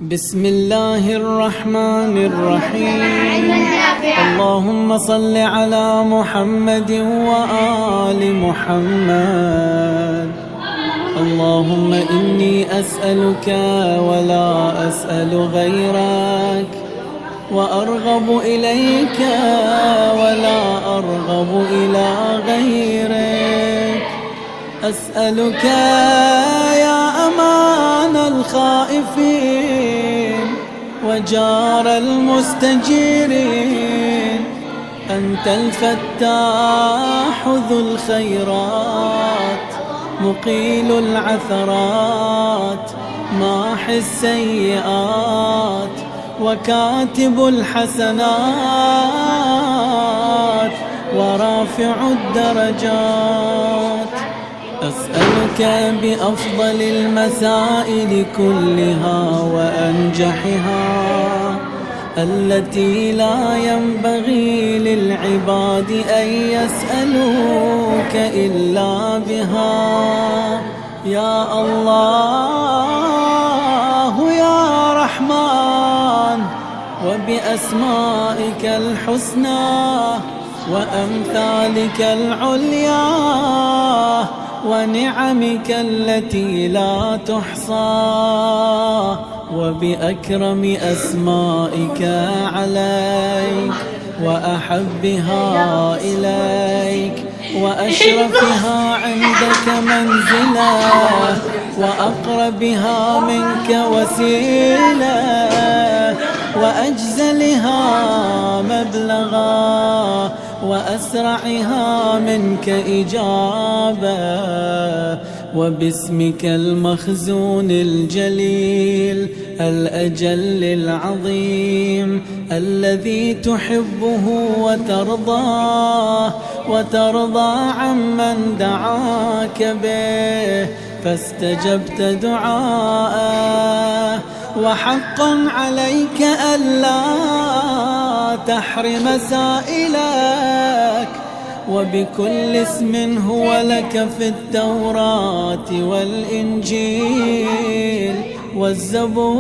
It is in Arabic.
بسم الله الرحمن الرحيم. اللهم صل على محمد وآل محمد. اللهم إني أسألك ولا أسأل غيرك، وأرغب إليك ولا أرغب إلى غيرك. أسألك يا أمان الخائفين وجار المستجيرين، أنت الفتاح ذو الخيرات، مقيل العثرات، ماحي السيئات، وكاتب الحسنات، ورافع الدرجات. أسألك بأفضل المسائل كلها وأنجحها، التي لا ينبغي للعباد أن يسألوك إلا بها. يا الله يا رحمن، وبأسمائك الحسنى وأمثالك العليا ونعمك التي لا تحصى، وبأكرم أسمائك عليك وأحبها إليك وأشرفها عندك منزلا وأقربها منك وسيلة وأجزلها مبلغا وأسرعها منك إجابة، وباسمك المخزون الجليل الأجل العظيم الذي تحبه وترضى عمن دعاك به فاستجبت دعاءه. وحقا عليك ألا تحرم سائلك، وبكل اسم هو لك في التوراة والإنجيل والزبور